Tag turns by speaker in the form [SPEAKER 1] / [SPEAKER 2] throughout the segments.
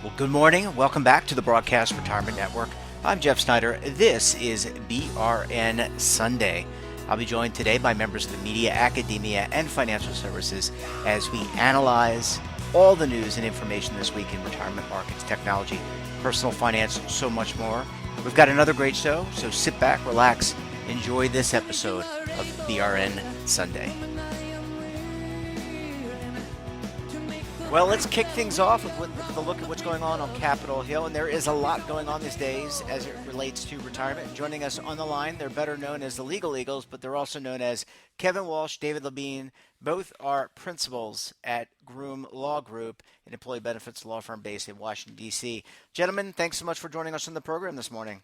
[SPEAKER 1] Well, good morning. Welcome back to the Broadcast Retirement Network. I'm Jeff Snyder. This is BRN Sunday. I'll be joined today by members of the media, academia, and financial services as we analyze all the news and information this week in retirement markets, technology, personal finance, so much more. We've got another great show, so sit back, relax, enjoy this episode of BRN Sunday. Well, let's kick things off with a look at what's going on Capitol Hill. And there is a lot going on these days as it relates to retirement. Joining us on the line, they're better known as the Legal Eagles, but they're also known as Kevin Walsh, David Levine. Both are principals at Groom Law Group, an employee benefits law firm based in Washington, D.C. Gentlemen, thanks so much for joining us on the program this morning.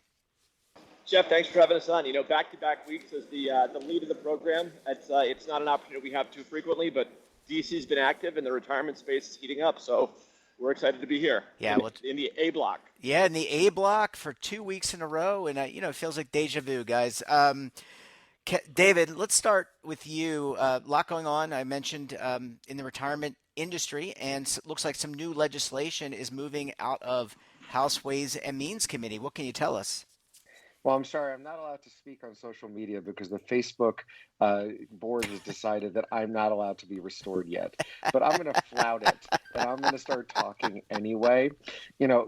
[SPEAKER 2] Jeff, thanks for having us on. Back-to-back weeks as the lead of the program. It's not an opportunity we have too frequently, but DC's been active and the retirement space is heating up, so we're excited to be here.
[SPEAKER 1] Yeah,
[SPEAKER 2] in the A block.
[SPEAKER 1] Yeah, in the A block for 2 weeks in a row, and it feels like deja vu, guys. David, let's start with you. A lot going on. I mentioned in the retirement industry, and it looks like some new legislation is moving out of House Ways and Means Committee. What can you tell us?
[SPEAKER 3] Well, I'm sorry, I'm not allowed to speak on social media because the Facebook board has decided that I'm not allowed to be restored yet. But I'm going to flout it, and I'm going to start talking anyway.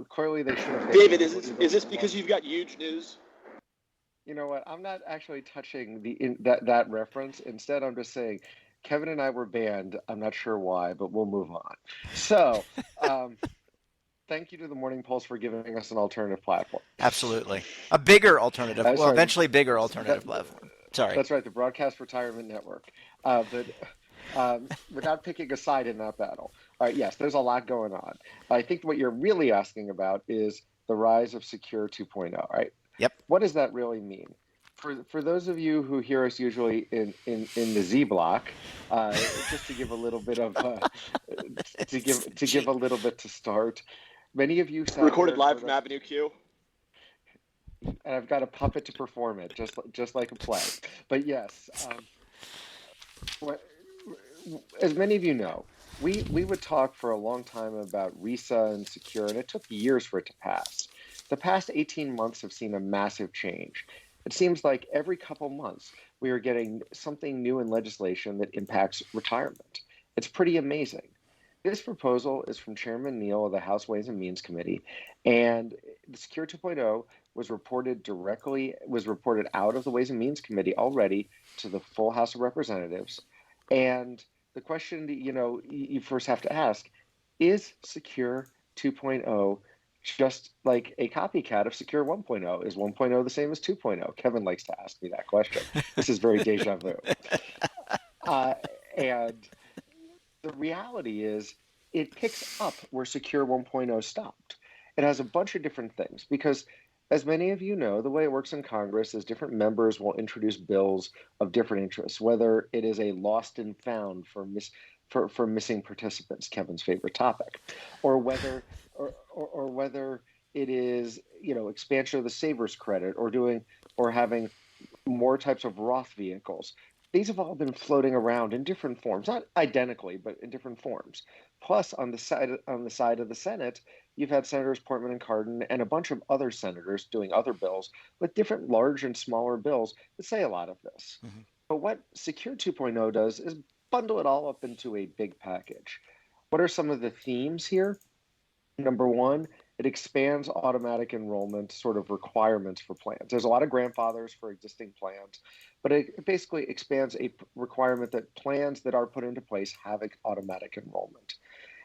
[SPEAKER 3] Clearly they should have.
[SPEAKER 2] David, is this because you've got huge news?
[SPEAKER 3] You know what? I'm not actually touching that reference. Instead, I'm just saying Kevin and I were banned. I'm not sure why, but we'll move on. So. Thank you to the Morning Pulse for giving us an alternative platform.
[SPEAKER 1] Absolutely. A bigger alternative. Eventually bigger alternative platform. Sorry.
[SPEAKER 3] That's right, the Broadcast Retirement Network. But without picking a side in that battle. All right, yes, there's a lot going on. I think what you're really asking about is the rise of Secure 2.0, right?
[SPEAKER 1] Yep.
[SPEAKER 3] What does that really mean? For those of you who hear us usually in the Z block, just to give a little bit of to give a little bit to start. Many of you
[SPEAKER 2] recorded live from Avenue Q,
[SPEAKER 3] and I've got a puppet to perform it, just like a play. But yes, as many of you know, we would talk for a long time about RISA and Secure, and it took years for it to pass. The past 18 months have seen a massive change. It seems like every couple months we are getting something new in legislation that impacts retirement. It's pretty amazing. This proposal is from Chairman Neal of the House Ways and Means Committee, and the Secure 2.0 was reported out of the Ways and Means Committee already to the full House of Representatives. And the question that you first have to ask, is Secure 2.0 just like a copycat of Secure 1.0? Is 1.0 the same as 2.0? Kevin likes to ask me that question. This is very deja vu. And the reality is it picks up where Secure 1.0 stopped. It has a bunch of different things because, as many of you know, the way it works in Congress is different members will introduce bills of different interests, whether it is a lost and found for missing participants, Kevin's favorite topic, or whether it is expansion of the savers credit or having more types of Roth vehicles. These have all been floating around in different forms, not identically, but in different forms. Plus, on the side of the Senate, you've had Senators Portman and Cardin and a bunch of other senators doing other bills with different large and smaller bills that say a lot of this. Mm-hmm. But what Secure 2.0 does is bundle it all up into a big package. What are some of the themes here? Number one, it expands automatic enrollment sort of requirements for plans. There's a lot of grandfathers for existing plans, but it basically expands a requirement that plans that are put into place have automatic enrollment.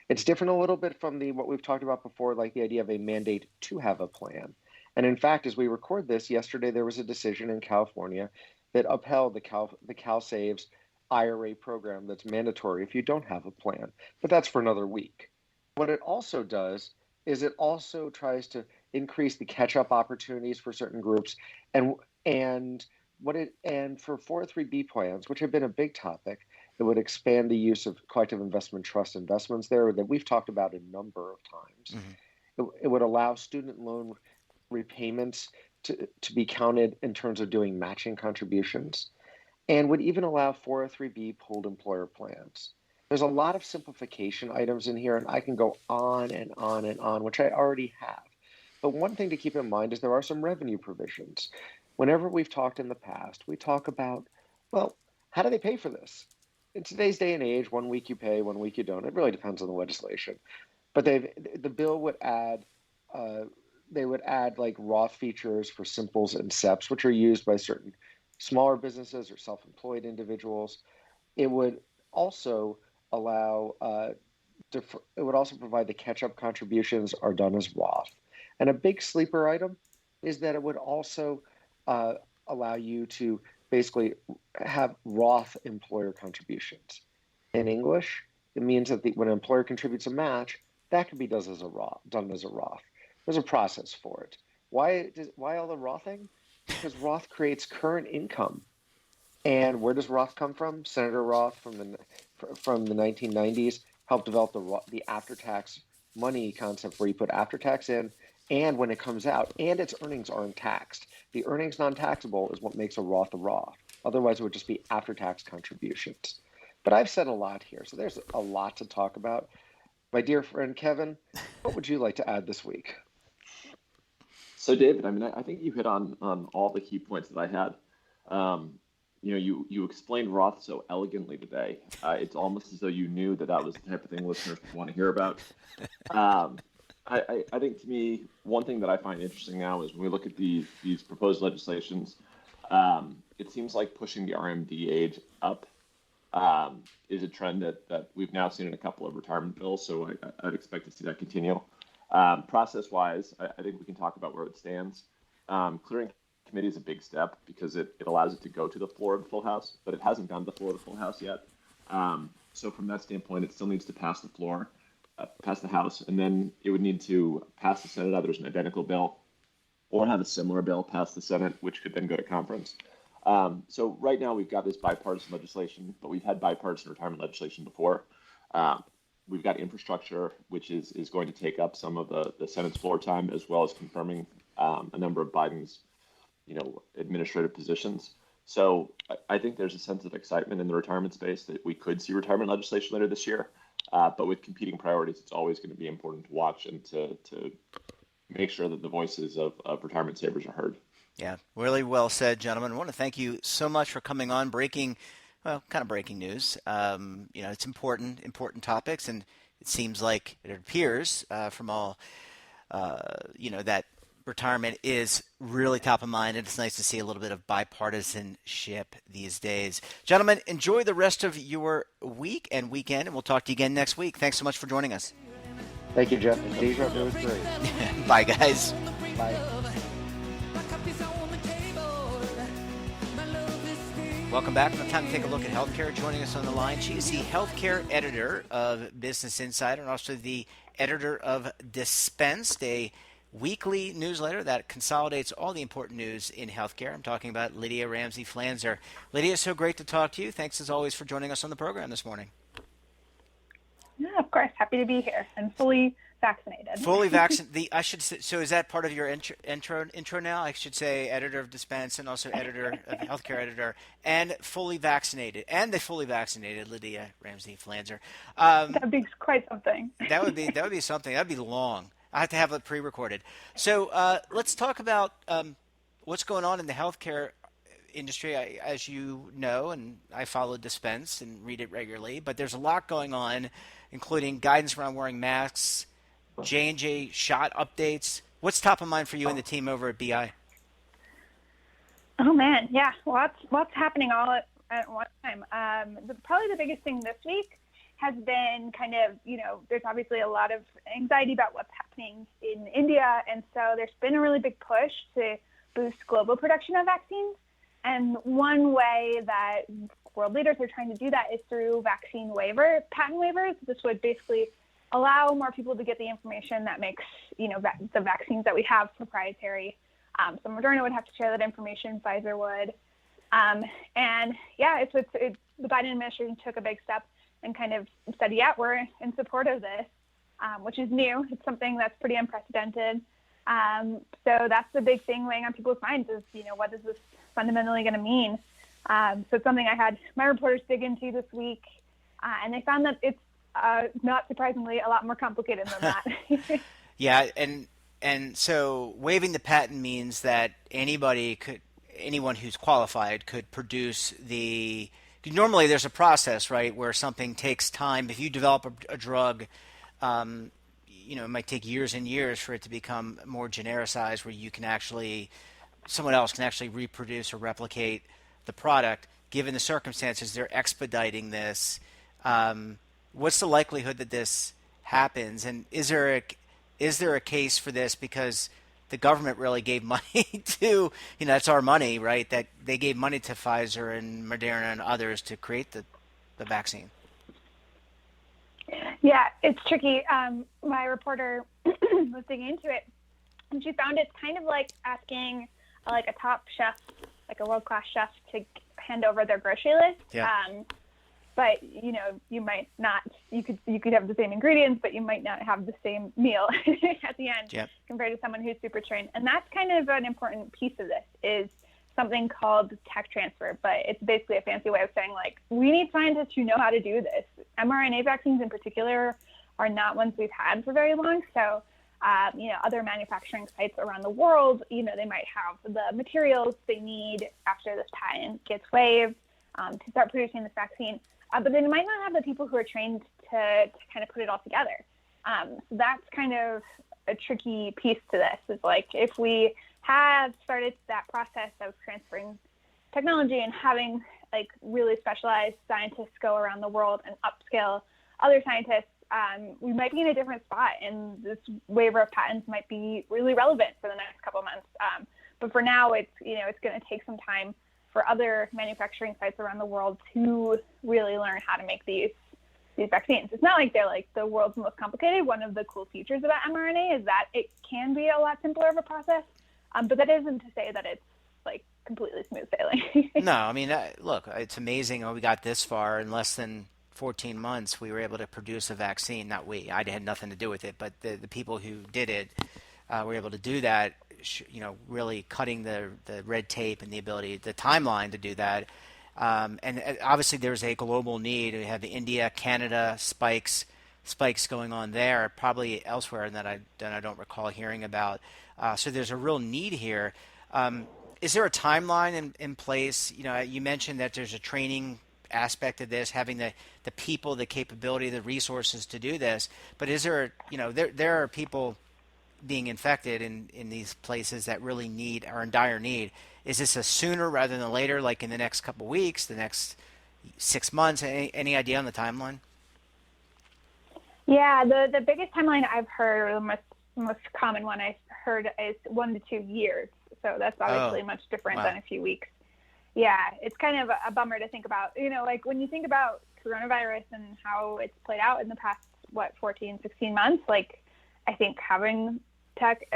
[SPEAKER 3] It's different a little bit from what we've talked about before, like the idea of a mandate to have a plan. And in fact, as we record this, yesterday there was a decision in California that upheld the CalSaves IRA program that's mandatory if you don't have a plan. But that's for another week. What it also does is it also tries to increase the catch-up opportunities for certain groups, and for 403B plans, which have been a big topic, it would expand the use of collective investment trust investments there that we've talked about a number of times. Mm-hmm. It would allow student loan repayments to be counted in terms of doing matching contributions, and would even allow 403B pooled employer plans. There's a lot of simplification items in here, and I can go on and on and on, which I already have. But one thing to keep in mind is there are some revenue provisions. Whenever we've talked in the past, we talk about, well, how do they pay for this? In today's day and age, 1 week you pay, 1 week you don't. It really depends on the legislation. But the bill would add uh, they would add like Roth features for simples and SEPs, which are used by certain smaller businesses or self-employed individuals. It would also allow it would also provide the catch-up contributions are done as Roth. And a big sleeper item is that it would also uh, allow you to basically have Roth employer contributions. In English, it means that when an employer contributes a match, that can be done as a Roth. There's a process for it. Why all the Rothing? Because Roth creates current income. And where does Roth come from? Senator Roth from the 1990s helped develop the after-tax money concept, where you put after-tax in, and when it comes out, and its earnings aren't taxed. The earnings non-taxable is what makes a Roth a Roth. Otherwise, it would just be after-tax contributions. But I've said a lot here, so there's a lot to talk about. My dear friend Kevin, what would you like to add this week?
[SPEAKER 2] So, David, I mean, I think you hit on all the key points that I had. You explained Roth so elegantly today. It's almost as though you knew that was the type of thing listeners would want to hear about. I think, to me, one thing that I find interesting now is when we look at these proposed legislations, it seems like pushing the RMD age up is a trend that we've now seen in a couple of retirement bills. So I'd expect to see that continue. Process-wise, I think we can talk about where it stands. Clearing committee is a big step because it allows it to go to the floor of the full House, but it hasn't gone to the floor of the full House yet. So from that standpoint, it still needs to pass the floor, pass the House, and then it would need to pass the Senate. Either as an identical bill or have a similar bill pass the Senate, which could then go to conference. So right now we've got this bipartisan legislation, but we've had bipartisan retirement legislation before. We've got infrastructure, which is going to take up some of the Senate's floor time, as well as confirming a number of Biden's administrative positions. So I think there's a sense of excitement in the retirement space that we could see retirement legislation later this year. But with competing priorities, it's always going to be important to watch and to make sure that the voices of retirement savers are heard.
[SPEAKER 1] Yeah, really well said, gentlemen. I want to thank you so much for coming on, breaking news. It's important topics, and it seems like it appears from all, that retirement is really top of mind, and it's nice to see a little bit of bipartisanship these days. Gentlemen, enjoy the rest of your week and weekend, and we'll talk to you again next week. Thanks so much for joining us.
[SPEAKER 3] Thank you, Jeff. Deja vu was great.
[SPEAKER 1] Bye, guys.
[SPEAKER 3] Bye.
[SPEAKER 1] Welcome back. Now time to take a look at healthcare. Joining us on the line, she is the healthcare editor of Business Insider and also the editor of Dispensed, a weekly newsletter that consolidates all the important news in healthcare. I'm talking about Lydia Ramsey Flanzer. Lydia, so great to talk to you. Thanks as always for joining us on the program this morning.
[SPEAKER 4] Yeah, of course. Happy to be here and fully vaccinated.
[SPEAKER 1] Fully vaccinated. I should say, so is that part of your intro now? I should say editor of Dispense and also editor of healthcare editor and fully vaccinated and the fully vaccinated Lydia Ramsey Flanzer.
[SPEAKER 4] That'd be quite something.
[SPEAKER 1] That would be something. That'd be long. I have to have it pre-recorded. So let's talk about what's going on in the healthcare industry. As you know, and I follow Dispense and read it regularly, but there's a lot going on, including guidance around wearing masks, J&J shot updates. What's top of mind for you and the team over at BI?
[SPEAKER 4] Oh, man. Yeah, lots happening all at one time. Probably the biggest thing this week has been kind of, there's obviously a lot of anxiety about what's happening in India. And so there's been a really big push to boost global production of vaccines. And one way that world leaders are trying to do that is through patent waivers. This would basically allow more people to get the information that makes, the vaccines that we have proprietary. So Moderna would have to share that information, Pfizer would. The Biden administration took a big step and kind of said, yeah, we're in support of this, which is new. It's something that's pretty unprecedented. So that's the big thing weighing on people's minds is, what is this fundamentally going to mean? So it's something I had my reporters dig into this week. And they found that it's not surprisingly a lot more complicated than that.
[SPEAKER 1] Yeah, and so waiving the patent means that anyone who's qualified could produce the. Normally, there's a process, right, where something takes time. If you develop a drug, it might take years and years for it to become more genericized, where someone else can actually reproduce or replicate the product. Given the circumstances, they're expediting this. What's the likelihood that this happens? And is there a case for this because the government really gave money to, that's our money, right? That they gave money to Pfizer and Moderna and others to create the vaccine.
[SPEAKER 4] Yeah, it's tricky. My reporter was digging into it, and she found it's kind of like asking a top chef, like a world-class chef, to hand over their grocery list.
[SPEAKER 1] Yeah.
[SPEAKER 4] But you might not. You could have the same ingredients, but you might not have the same meal at the end.
[SPEAKER 1] Yep.
[SPEAKER 4] Compared to someone who's super trained. And that's kind of an important piece of this is something called tech transfer. But it's basically a fancy way of saying, like, we need scientists who know how to do this. mRNA vaccines in particular are not ones we've had for very long. So, other manufacturing sites around the world, they might have the materials they need after this patent gets waived to start producing this vaccine. But they might not have the people who are trained to kind of put it all together. So that's kind of a tricky piece to this. Is like if we have started that process of transferring technology and having like really specialized scientists go around the world and upscale other scientists, we might be in a different spot, and this waiver of patents might be really relevant for the next couple of months. But for now, it's going to take some time for other manufacturing sites around the world to really learn how to make these vaccines. It's not like they're like the world's most complicated. One of the cool features about mRNA is that it can be a lot simpler of a process, but that isn't to say that it's like completely smooth sailing.
[SPEAKER 1] No, I mean, look, it's amazing. We got this far in less than 14 months. We were able to produce a vaccine. Not we. I had nothing to do with it, but the people who did it were able to do that. Really cutting the red tape and the timeline to do that. And obviously there's a global need. We have India, Canada, spikes going on there, probably elsewhere that I don't recall hearing about. So there's a real need here. Is there a timeline in place? You mentioned that there's a training aspect of this, having the people, the capability, the resources to do this. But is there, there are people being infected in these places that really are in dire need. Is this a sooner rather than later, like in the next couple of weeks, the next 6 months? Any idea on the timeline?
[SPEAKER 4] Yeah, the biggest timeline I've heard, or the most common one I've heard, is 1 to 2 years. So that's obviously much different than a few weeks. Yeah, it's kind of a bummer to think about. Like when you think about coronavirus and how it's played out in the past, 14, 16 months, like I think having tech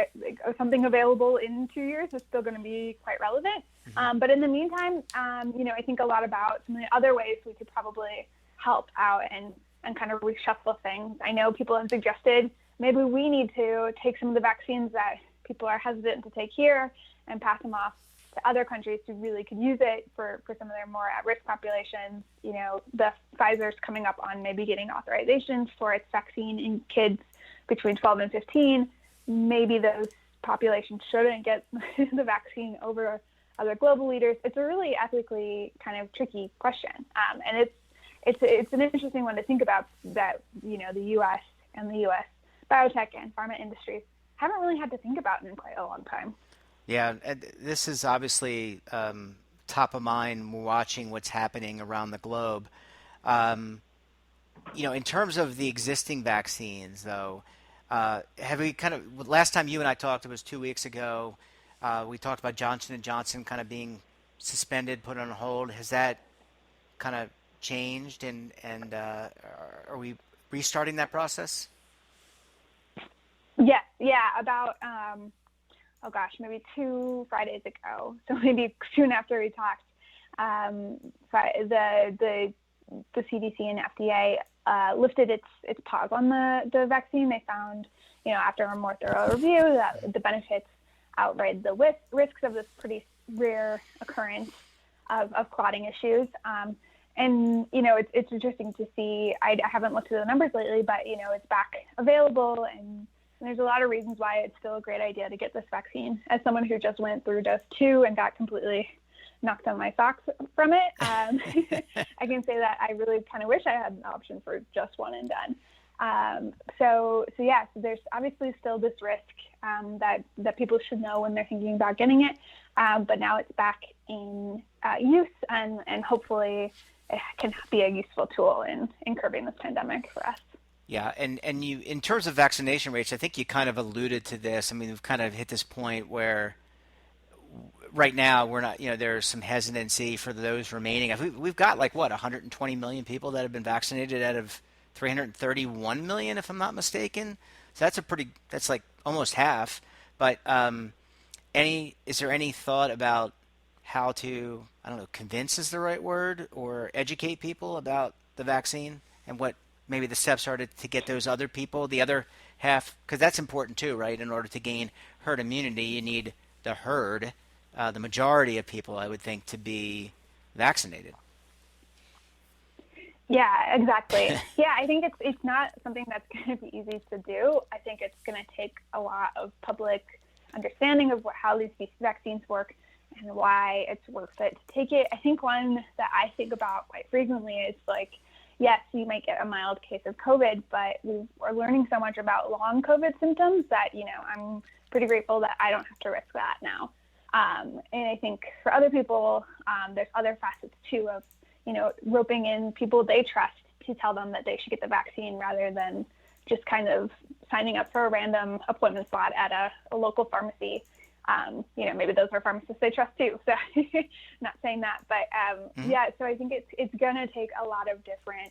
[SPEAKER 4] or something available in 2 years is still going to be quite relevant. Mm-hmm. But in the meantime, I think a lot about some of the other ways we could probably help out and kind of reshuffle things. I know people have suggested maybe we need to take some of the vaccines that people are hesitant to take here and pass them off to other countries who really could use it for some of their more at-risk populations. The Pfizer's coming up on maybe getting authorizations for its vaccine in kids between 12 and 15. Maybe those populations shouldn't get the vaccine over other global leaders. It's a really ethically kind of tricky question. And it's an interesting one to think about that, the U.S. and the U.S. biotech and pharma industries haven't really had to think about in quite a long time.
[SPEAKER 1] Yeah, this is obviously top of mind. We're watching what's happening around the globe. In terms of the existing vaccines, though, have we last time you and I talked, it was 2 weeks ago, we talked about Johnson & Johnson kind of being suspended, put on hold. Has that kind of changed, and are we restarting that process?
[SPEAKER 4] Yeah, about maybe 2 Fridays ago, so maybe soon after we talked, the CDC and FDA lifted its pause on the vaccine. They found, after a more thorough review, that the benefits outweighed the risks of this pretty rare occurrence of clotting issues. It's interesting to see. I haven't looked at the numbers lately, but it's back available, and there's a lot of reasons why it's still a great idea to get this vaccine. As someone who just went through dose 2 and got completely knocked on my socks from it, I can say that I really kind of wish I had an option for just one and done. So there's obviously still this risk that people should know when they're thinking about getting it, but now it's back in use, and hopefully it can be a useful tool in curbing this pandemic for us.
[SPEAKER 1] Yeah, and you, in terms of vaccination rates, I think you kind of alluded to this. I mean, we've kind of hit this point where right now we're not, there's some hesitancy for those remaining. We've got 120 million people that have been vaccinated out of 331 million, if I'm not mistaken. So that's like almost half. But is there any thought about how to, I don't know, convince is the right word, or educate people about the vaccine and what maybe the steps are to get those other people, the other half, because that's important too, right? In order to gain herd immunity, you need the herd, the majority of people, I would think, to be vaccinated.
[SPEAKER 4] Yeah, exactly. Yeah, I think it's not something that's going to be easy to do. I think it's going to take a lot of public understanding of how these vaccines work and why it's worth it to take it. I think one that I think about quite frequently is yes, you might get a mild case of COVID, but we are learning so much about long COVID symptoms that, I'm pretty grateful that I don't have to risk that now. And I think for other people, there's other facets too of, roping in people they trust to tell them that they should get the vaccine rather than just kind of signing up for a random appointment slot at a local pharmacy. Maybe those are pharmacists they trust too. So not saying that, but so I think it's going to take a lot of different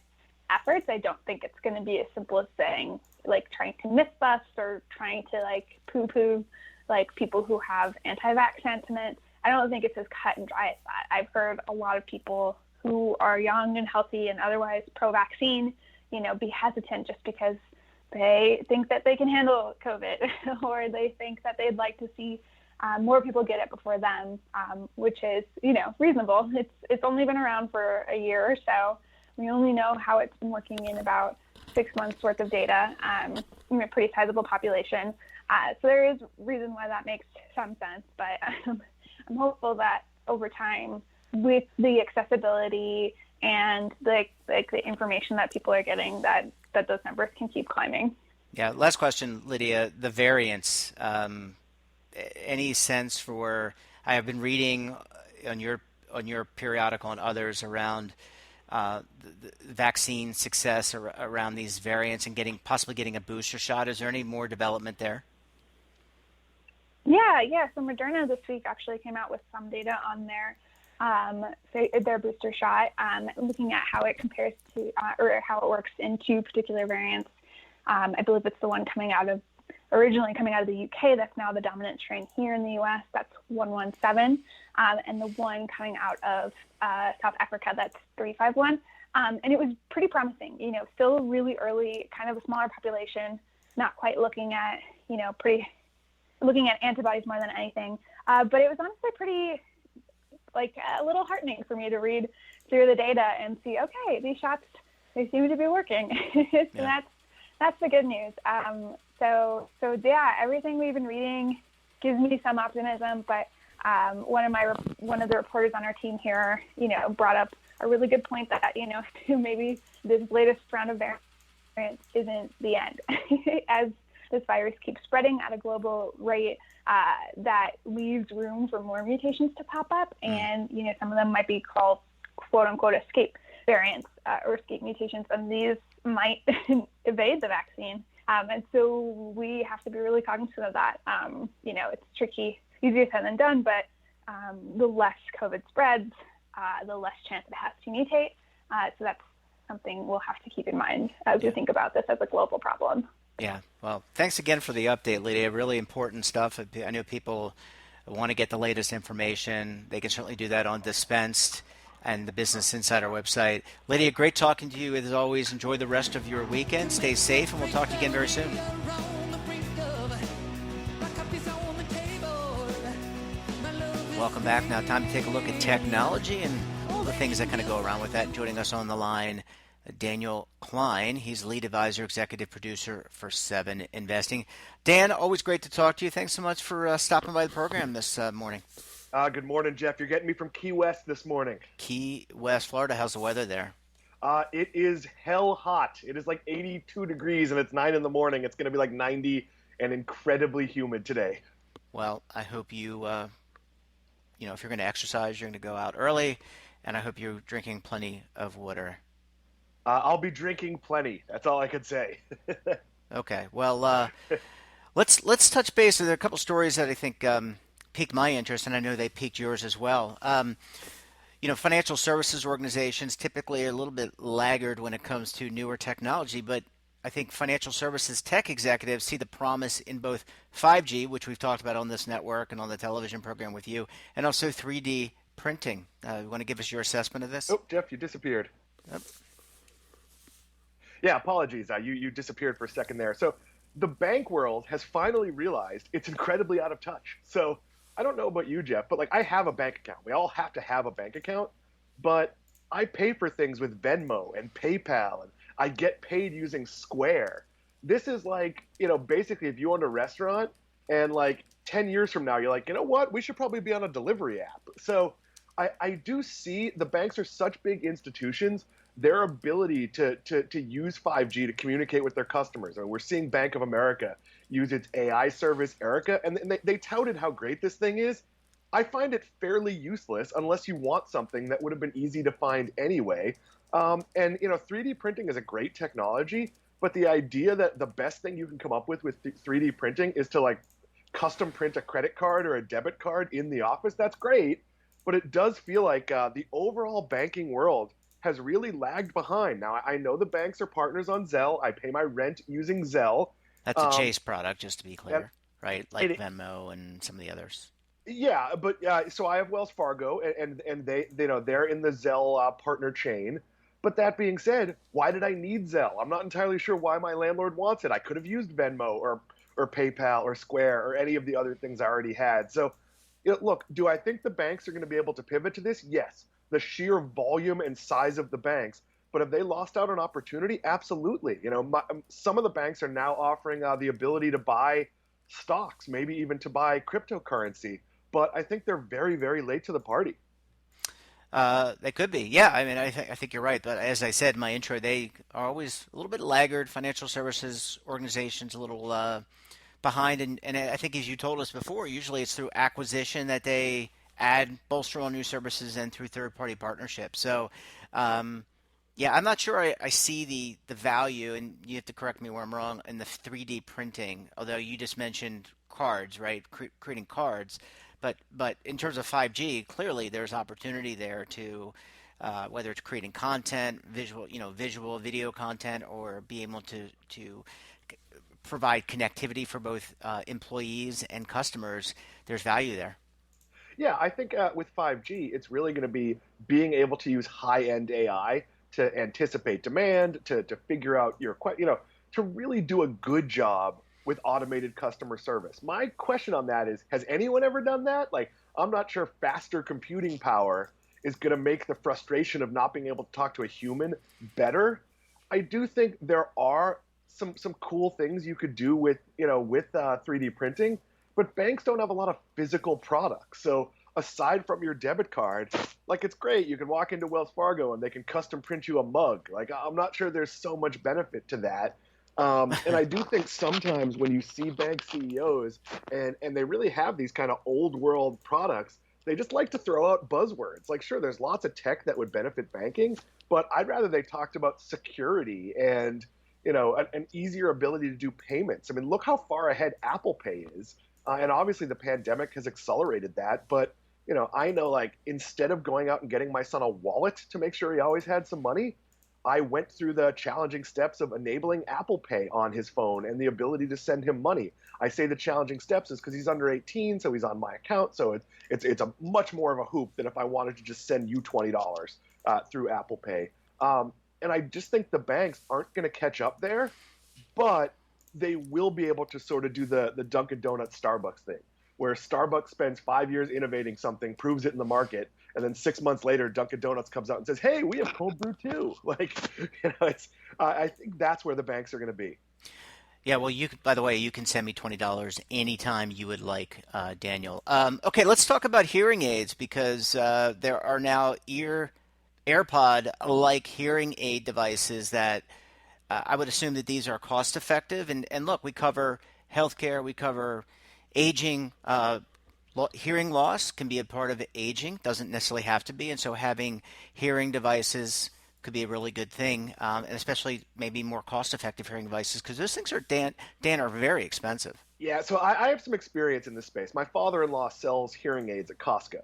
[SPEAKER 4] efforts. I don't think it's going to be as simple as saying trying to myth bust or trying to poo-poo people who have anti-vax sentiment. I don't think it's as cut and dry as that. I've heard a lot of people who are young and healthy and otherwise pro-vaccine, be hesitant just because they think that they can handle COVID or they think that they'd like to see more people get it before them, which is, reasonable. It's only been around for a year or so. We only know how it's been working in about 6 months worth of data, a pretty sizable population. So there is reason why that makes some sense, but I'm hopeful that over time, with the accessibility and the information that people are getting, that those numbers can keep climbing.
[SPEAKER 1] Yeah. Last question, Lydia. The variants. Any sense for? I have been reading on your periodical and others around the vaccine success around these variants and possibly getting a booster shot. Is there any more development there?
[SPEAKER 4] Yeah. So Moderna this week actually came out with some data on their booster shot, looking at how it compares to or how it works in 2 particular variants. I believe it's the one originally coming out of the UK that's now the dominant strain here in the US. That's 117, and the one coming out of South Africa, that's 351. And it was pretty promising. Still really early, kind of a smaller population, not quite looking at looking at antibodies more than anything. But it was honestly pretty, a little heartening for me to read through the data and see, okay, these shots, they seem to be working. So yeah. That's the good news. So everything we've been reading gives me some optimism, but one of the reporters on our team here, brought up a really good point that, maybe this latest round of variants isn't the end. As this virus keeps spreading at a global rate, that leaves room for more mutations to pop up. And, some of them might be called quote unquote escape variants or escape mutations, and these might evade the vaccine. And so we have to be really cognizant of that. It's tricky, easier said than done, but the less COVID spreads, the less chance it has to mutate. So that's something we'll have to keep in mind as we think about this as a global problem.
[SPEAKER 1] Yeah. Well, thanks again for the update, Lydia. Really important stuff. I know people want to get the latest information. They can certainly do that on Dispensed and the Business Insider website. Lydia, great talking to you as always. Enjoy the rest of your weekend. Stay safe, and we'll talk to you again very soon. Welcome back. Now time to take a look at technology, and all the things that kind of go around with that. Joining us on the line, Daniel Klein. He's lead advisor, executive producer for 7 Investing. Dan, always great to talk to you. Thanks so much for stopping by the program this morning.
[SPEAKER 5] Good morning, Jeff. You're getting me from Key West this morning.
[SPEAKER 1] Key West, Florida. How's the weather there?
[SPEAKER 5] It is hell hot. It is like 82 degrees, and it's 9 in the morning. It's going to be like 90 and incredibly humid today.
[SPEAKER 1] Well, I hope you, if you're going to exercise, you're going to go out early, and I hope you're drinking plenty of water.
[SPEAKER 5] I'll be drinking plenty. That's all I could say.
[SPEAKER 1] Okay. Well, let's touch base. There are a couple stories that I think piqued my interest, and I know they piqued yours as well. Financial services organizations typically are a little bit laggard when it comes to newer technology, but I think financial services tech executives see the promise in both 5G, which we've talked about on this network and on the television program with you, and also 3D printing. You want to give us your assessment of this?
[SPEAKER 5] Oh, Jeff, you disappeared.
[SPEAKER 1] Yep.
[SPEAKER 5] Yeah, apologies. You disappeared for a second there. So the bank world has finally realized it's incredibly out of touch. So I don't know about you, Jeff, but I have a bank account. We all have to have a bank account, but I pay for things with Venmo and PayPal, and I get paid using Square. This is basically if you own a restaurant and 10 years from now, you're like, you know what? We should probably be on a delivery app. So I do see the banks are such big institutions. Their ability to use 5G to communicate with their customers. I mean, we're seeing Bank of America use its AI service, Erica, and they touted how great this thing is. I find it fairly useless unless you want something that would have been easy to find anyway. 3D printing is a great technology, but the idea that the best thing you can come up with 3D printing is to custom print a credit card or a debit card in the office, that's great, but it does feel like the overall banking world has really lagged behind. Now, I know the banks are partners on Zelle. I pay my rent using Zelle.
[SPEAKER 1] That's a Chase product, just to be clear, right? Like Venmo and some of the others.
[SPEAKER 5] Yeah, but so I have Wells Fargo, and they're in the Zelle partner chain. But that being said, why did I need Zelle? I'm not entirely sure why my landlord wants it. I could have used Venmo or PayPal or Square or any of the other things I already had. So, look, do I think the banks are going to be able to pivot to this? Yes. The sheer volume and size of the banks. But have they lost out on opportunity? Absolutely. Some of the banks are now offering the ability to buy stocks, maybe even to buy cryptocurrency. But I think they're very, very late to the party.
[SPEAKER 1] They could be. Yeah, I mean, I think you're right. But as I said in my intro, they are always a little bit laggard. Financial services organizations a little behind. And I think as you told us before, usually it's through acquisition that they bolster on new services and through third-party partnerships. So, I'm not sure I see the value, and you have to correct me where I'm wrong, in the 3D printing, although you just mentioned cards, right? Creating cards. But in terms of 5G, clearly there's opportunity there to, whether it's creating content, visual video content, or be able to provide connectivity for both employees and customers. There's value there.
[SPEAKER 5] Yeah, I think with 5G, it's really going to be being able to use high-end AI to anticipate demand, to figure out to really do a good job with automated customer service. My question on that is, has anyone ever done that? I'm not sure faster computing power is going to make the frustration of not being able to talk to a human better. I do think there are some cool things you could do with 3D printing. But banks don't have a lot of physical products. So aside from your debit card, it's great. You can walk into Wells Fargo and they can custom print you a mug. I'm not sure there's so much benefit to that. And I do think sometimes when you see bank CEOs and they really have these kind of old world products, they just like to throw out buzzwords. Sure, there's lots of tech that would benefit banking, but I'd rather they talked about security and, an easier ability to do payments. I mean, look how far ahead Apple Pay is. And obviously the pandemic has accelerated that. But, I know instead of going out and getting my son a wallet to make sure he always had some money, I went through the challenging steps of enabling Apple Pay on his phone and the ability to send him money. I say the challenging steps is because he's under 18, so he's on my account. So it's a much more of a hoop than if I wanted to just send you $20 through Apple Pay. And I just think the banks aren't going to catch up there, but they will be able to sort of do the Dunkin' Donuts Starbucks thing, where Starbucks spends 5 years innovating something, proves it in the market, and then 6 months later, Dunkin' Donuts comes out and says, "Hey, we have cold brew too." Like, it's. I think that's where the banks are going to be.
[SPEAKER 1] Yeah, well, by the way, you can send me $20 anytime you would like, Daniel. Okay, let's talk about hearing aids because there are now AirPod-like hearing aid devices that I would assume that these are cost effective. And look, we cover healthcare, we cover aging. Hearing loss can be a part of aging, doesn't necessarily have to be. And so having hearing devices could be a really good thing, and especially maybe more cost-effective hearing devices because those things are Dan are very expensive.
[SPEAKER 5] Yeah, so I have some experience in this space. My father-in-law sells hearing aids at Costco.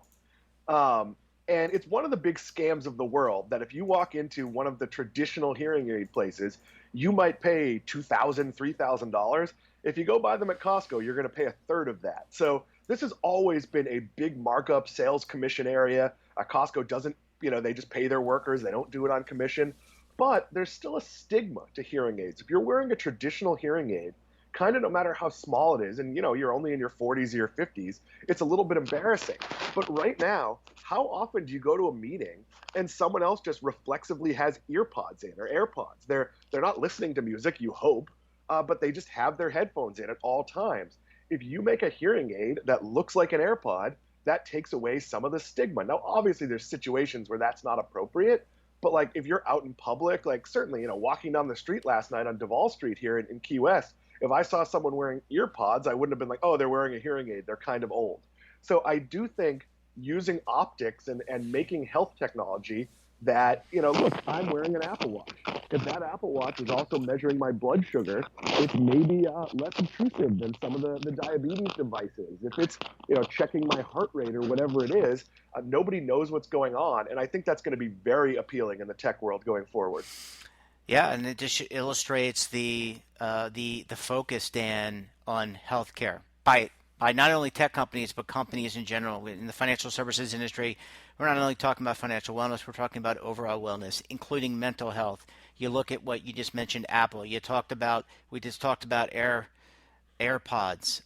[SPEAKER 5] And it's one of the big scams of the world that if you walk into one of the traditional hearing aid places, you might pay $2,000, $3,000. If you go buy them at Costco, you're going to pay a third of that. So this has always been a big markup sales commission area. Costco doesn't, they just pay their workers. They don't do it on commission. But there's still a stigma to hearing aids. If you're wearing a traditional hearing aid, kind of no matter how small it is, and you're only in your 40s or your 50s, it's a little bit embarrassing. But right now, how often do you go to a meeting and someone else just reflexively has ear pods in or AirPods? They're not listening to music, you hope, but they just have their headphones in at all times. If you make a hearing aid that looks like an AirPod, that takes away some of the stigma. Now, obviously, there's situations where that's not appropriate, but like if you're out in public, like certainly, walking down the street last night on Duval Street here in Key West, if I saw someone wearing ear pods, I wouldn't have been like, oh, they're wearing a hearing aid. They're kind of old. So I do think using optics and making health technology that, look, I'm wearing an Apple Watch. If that Apple Watch is also measuring my blood sugar, it's maybe less intrusive than some of the diabetes devices. If it's, checking my heart rate or whatever it is, nobody knows what's going on. And I think that's going to be very appealing in the tech world going forward.
[SPEAKER 1] Yeah, and it just illustrates the focus, Dan, on healthcare by not only tech companies but companies in general. In the financial services industry, we're not only talking about financial wellness, we're talking about overall wellness, including mental health. You look at what you just mentioned, Apple. We just talked about AirPods.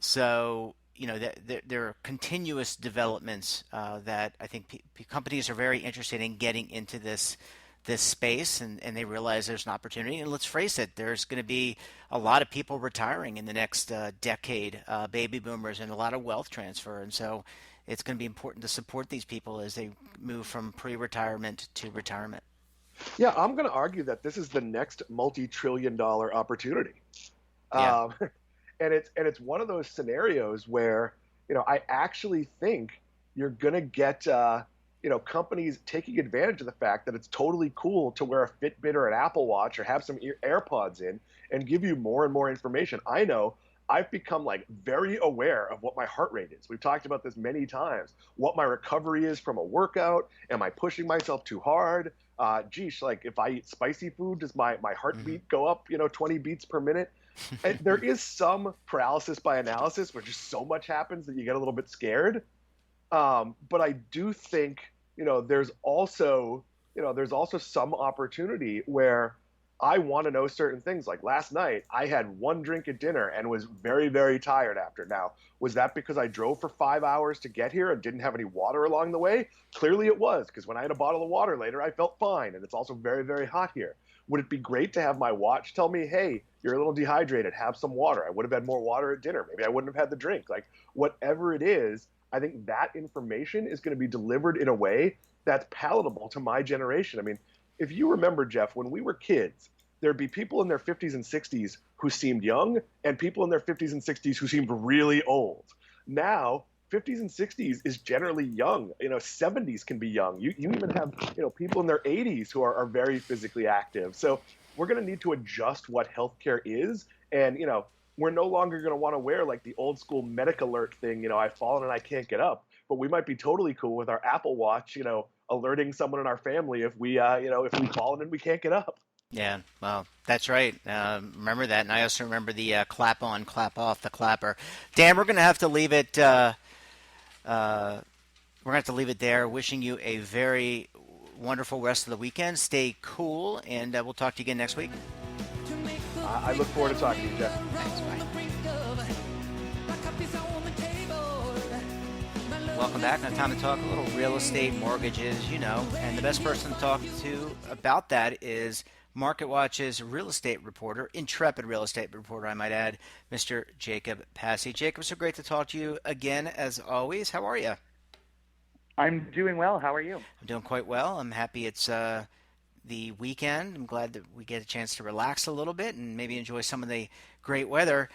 [SPEAKER 1] So there are continuous developments that I think companies are very interested in getting into this space, and they realize there's an opportunity. And let's face it, there's going to be a lot of people retiring in the next decade, baby boomers, and a lot of wealth transfer. And so it's going to be important to support these people as they move from pre-retirement to retirement.
[SPEAKER 5] Yeah, I'm going to argue that this is the next multi-trillion-dollar opportunity.
[SPEAKER 1] Yeah.
[SPEAKER 5] And it's one of those scenarios where, I actually think you're going to get companies taking advantage of the fact that it's totally cool to wear a Fitbit or an Apple Watch or have some AirPods in and give you more and more information. I know I've become very aware of what my heart rate is. We've talked about this many times, what my recovery is from a workout. Am I pushing myself too hard? If I eat spicy food, does my heartbeat go up, 20 beats per minute? And there is some paralysis by analysis where just so much happens that you get a little bit scared. But I do think, there's also some opportunity where I want to know certain things. Like last night, I had one drink at dinner and was very, very tired after. Now, was that because I drove for 5 hours to get here and didn't have any water along the way? Clearly it was, because when I had a bottle of water later, I felt fine. And it's also very, very hot here. Would it be great to have my watch tell me, hey, you're a little dehydrated, have some water? I would have had more water at dinner. Maybe I wouldn't have had the drink. Like whatever it is, I think that information is going to be delivered in a way that's palatable to my generation. I mean, if you remember, Jeff, when we were kids, there'd be people in their 50s and 60s who seemed young and people in their 50s and 60s who seemed really old. Now, 50s and 60s is generally young. 70s can be young. You even have, people in their 80s who are very physically active. So we're going to need to adjust what healthcare is. And, we're no longer going to want to wear like the old school medic alert thing, I've fallen and I can't get up. But we might be totally cool with our Apple Watch, alerting someone in our family if we've fallen and we can't get up.
[SPEAKER 1] Yeah, well, that's right. Remember that. And I also remember the clap on, clap off, the clapper. Dan, we're going to have to leave it. We're going to have to leave it there. Wishing you a very wonderful rest of the weekend. Stay cool, and we'll talk to you again next week.
[SPEAKER 5] I look forward to talking to you, Jeff.
[SPEAKER 1] Thanks, bye. welcome back. Now time to talk a little real estate, mortgages, and the best person to talk to about that is MarketWatch's real estate reporter, intrepid real estate reporter, I might add, Mr. Jacob Passy. Jacob, so great to talk to you again, as always. How are you?
[SPEAKER 6] I'm doing well. How are you?
[SPEAKER 1] I'm doing quite well. I'm happy it's the weekend. I'm glad that we get a chance to relax a little bit and maybe enjoy some of the great weather.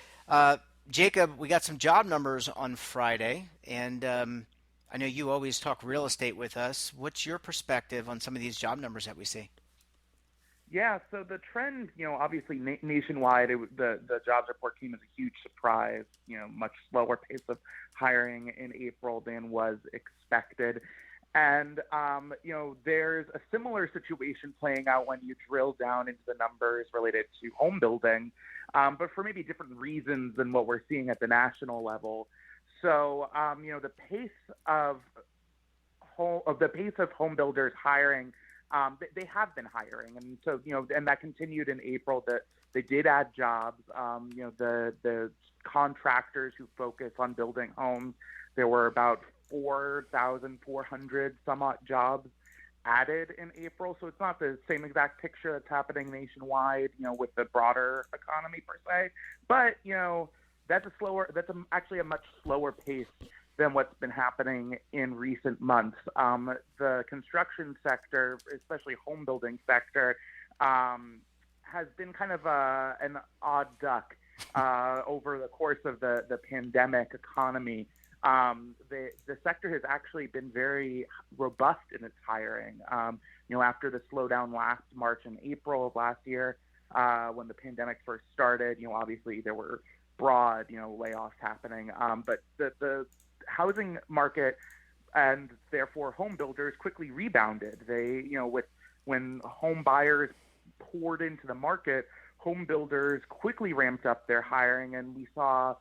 [SPEAKER 1] Jacob, we got some job numbers on Friday, and I know you always talk real estate with us. What's your perspective on some of these job numbers that we see?
[SPEAKER 6] Yeah, so the trend, obviously nationwide, the jobs report came as a huge surprise. Much slower pace of hiring in April than was expected. And, there's a similar situation playing out when you drill down into the numbers related to home building, but for maybe different reasons than what we're seeing at the national level. So, the pace of home builders hiring, they have been hiring, and so and that continued in April. That they did add jobs. The contractors who focus on building homes, there were about 4,400 some odd jobs added in April. So it's not the same exact picture that's happening nationwide, with the broader economy per se. But that's actually a much slower pace than what's been happening in recent months. The construction sector, especially home building sector, has been kind of an odd duck over the course of the pandemic economy. The sector has actually been very robust in its hiring. After the slowdown last March and April of last year, when the pandemic first started, obviously there were broad, layoffs happening. But the housing market and therefore home builders quickly rebounded. They, when home buyers poured into the market, home builders quickly ramped up their hiring, and we saw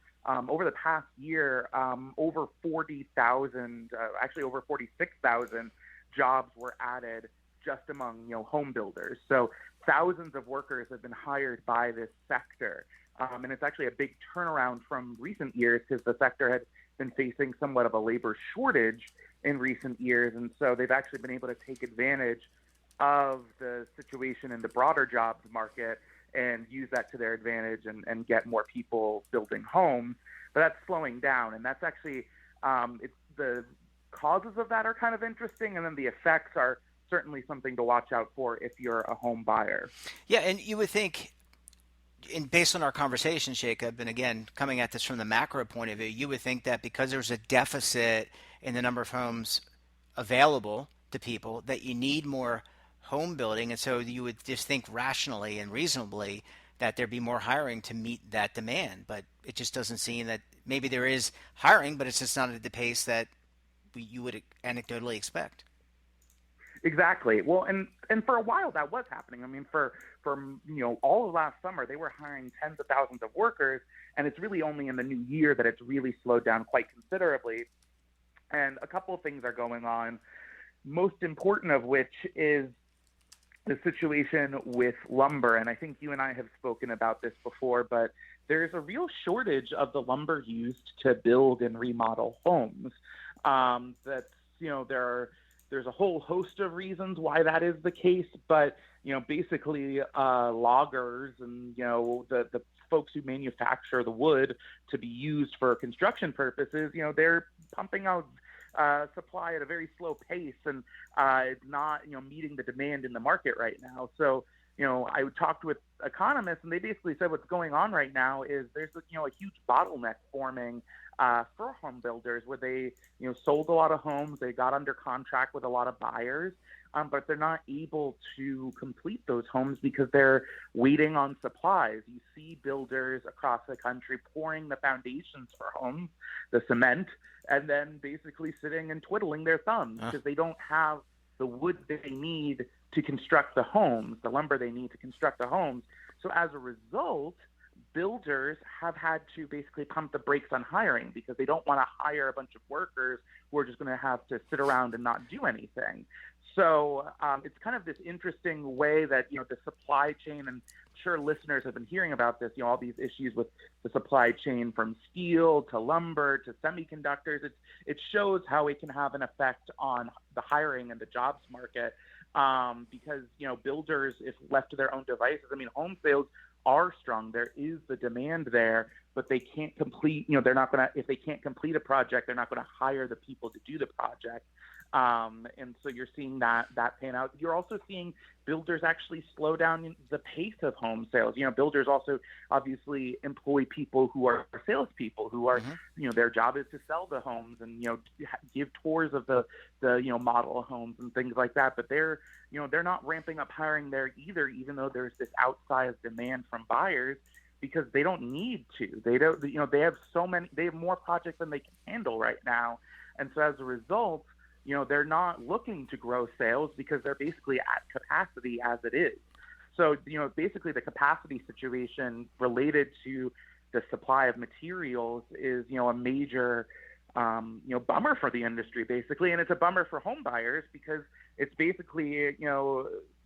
[SPEAKER 6] over the past year over 40,000, actually over 46,000 jobs were added just among home builders. So thousands of workers have been hired by this sector, and it's actually a big turnaround from recent years because the sector had been facing somewhat of a labor shortage in recent years, and so they've actually been able to take advantage of the situation in the broader jobs market and use that to their advantage and get more people building homes. But that's slowing down, and that's actually the causes of that are kind of interesting, and then the effects are certainly something to watch out for if you're a home buyer.
[SPEAKER 1] Yeah, and you would think, based on our conversation, Jacob, and again, coming at this from the macro point of view, you would think that because there's a deficit in the number of homes available to people, that you need more home building, and so you would just think rationally and reasonably that there'd be more hiring to meet that demand. But it just doesn't seem that. Maybe there is hiring, but it's just not at the pace that you would anecdotally expect.
[SPEAKER 6] Exactly. Well, and for a while that was happening. I mean, for all of last summer, they were hiring tens of thousands of workers, and it's really only in the new year that it's really slowed down quite considerably. And a couple of things are going on, most important of which is the situation with lumber. And I think you and I have spoken about this before, but there's a real shortage of the lumber used to build and remodel homes. There's a whole host of reasons why that is the case, but basically loggers and the folks who manufacture the wood to be used for construction purposes, they're pumping out supply at a very slow pace, and it's not meeting the demand in the market right now. So I talked with economists, and they basically said what's going on right now is there's a huge bottleneck forming for home builders, where they sold a lot of homes, they got under contract with a lot of buyers, but they're not able to complete those homes because they're waiting on supplies. You see builders across the country pouring the foundations for homes, the cement, and then basically sitting and twiddling their thumbs because they don't have the wood they need to construct the homes, the lumber they need to construct the homes. So as a result, builders have had to basically pump the brakes on hiring because they don't want to hire a bunch of workers who are just going to have to sit around and not do anything. So it's kind of this interesting way that, the supply chain, and I'm sure listeners have been hearing about this, all these issues with the supply chain from steel to lumber to semiconductors. It shows how it can have an effect on the hiring and the jobs market because, builders, if left to their own devices, home sales are strong. There is the demand there, but they can't complete, they're not going to, if they can't complete a project, they're not going to hire the people to do the project. And so you're seeing that pan out. You're also seeing builders actually slow down the pace of home sales. Builders also obviously employ people who are salespeople who are, their job is to sell the homes and, give tours of the model homes and things like that. But they're not ramping up hiring there either, even though there's this outsized demand from buyers, because they don't need to. They don't, they have more projects than they can handle right now. And so as a result, they're not looking to grow sales because they're basically at capacity as it is. So, basically the capacity situation related to the supply of materials is, a major, bummer for the industry, basically. And it's a bummer for home buyers because it's basically,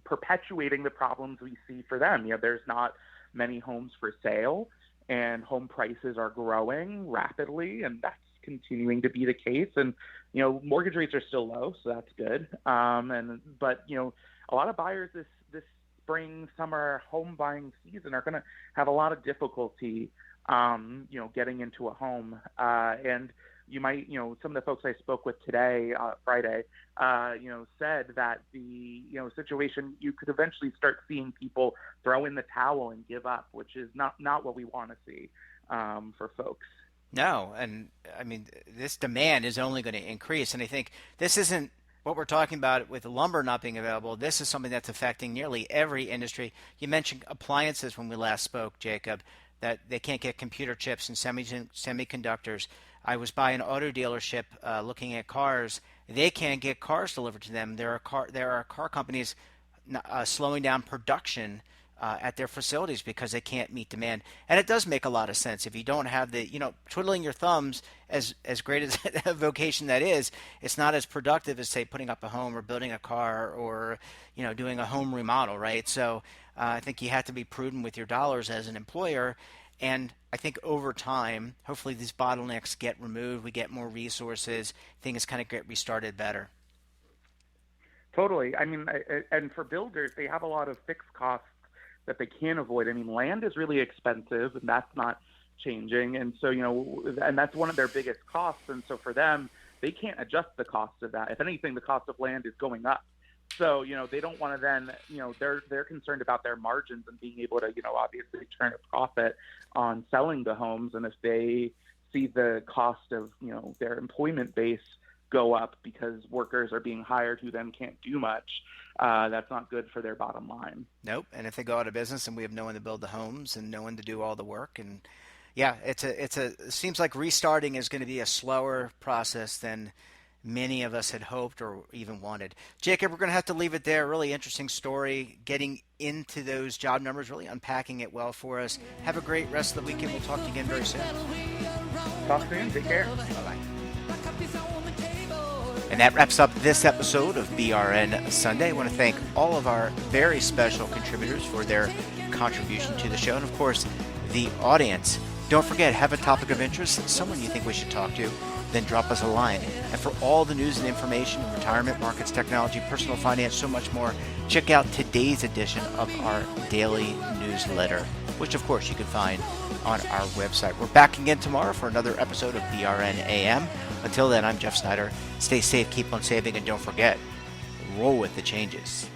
[SPEAKER 6] perpetuating the problems we see for them. There's not many homes for sale, and home prices are growing rapidly, and that's continuing to be the case. And mortgage rates are still low, so that's good. But a lot of buyers this spring, summer home buying season are going to have a lot of difficulty getting into a home. And you might, some of the folks I spoke with today, Friday, said that the situation, you could eventually start seeing people throw in the towel and give up, which is not what we want to see for folks.
[SPEAKER 1] No, and this demand is only going to increase, and I think this isn't what we're talking about with lumber not being available. This is something that's affecting nearly every industry. You mentioned appliances when we last spoke, Jacob, that they can't get computer chips and semiconductors. I was by an auto dealership looking at cars. They can't get cars delivered to them. There are car companies slowing down production at their facilities because they can't meet demand. And it does make a lot of sense. If you don't have the, twiddling your thumbs, as great as a vocation that is, it's not as productive as, say, putting up a home or building a car or, doing a home remodel, right? So I think you have to be prudent with your dollars as an employer. And I think over time, hopefully these bottlenecks get removed, we get more resources, things kind of get restarted better.
[SPEAKER 6] Totally. And for builders, they have a lot of fixed costs that they can't avoid. Land is really expensive, and that's not changing. And so, and that's one of their biggest costs. And so for them, they can't adjust the cost of that. If anything, the cost of land is going up. So, they don't want to then, they're concerned about their margins and being able to, obviously turn a profit on selling the homes. And if they see the cost of, their employment base go up because workers are being hired who then can't do much, that's not good for their bottom line.
[SPEAKER 1] Nope. And if they go out of business and we have no one to build the homes and no one to do all the work, and yeah, it seems like restarting is going to be a slower process than many of us had hoped or even wanted. Jacob, we're going to have to leave it there. Really interesting story, getting into those job numbers, really unpacking it well for us. Have a great rest of the weekend. We'll talk to you again very soon.
[SPEAKER 6] Talk soon. Take care.
[SPEAKER 1] Bye-bye. And that wraps up this episode of BRN Sunday. I want to thank all of our very special contributors for their contribution to the show. And of course, the audience. Don't forget, have a topic of interest, someone you think we should talk to, then drop us a line. And for all the news and information, retirement, markets, technology, personal finance, so much more, check out today's edition of our daily newsletter, which of course you can find on our website. We're back again tomorrow for another episode of BRN AM. Until then, I'm Jeff Snyder. Stay safe, keep on saving, and don't forget, roll with the changes.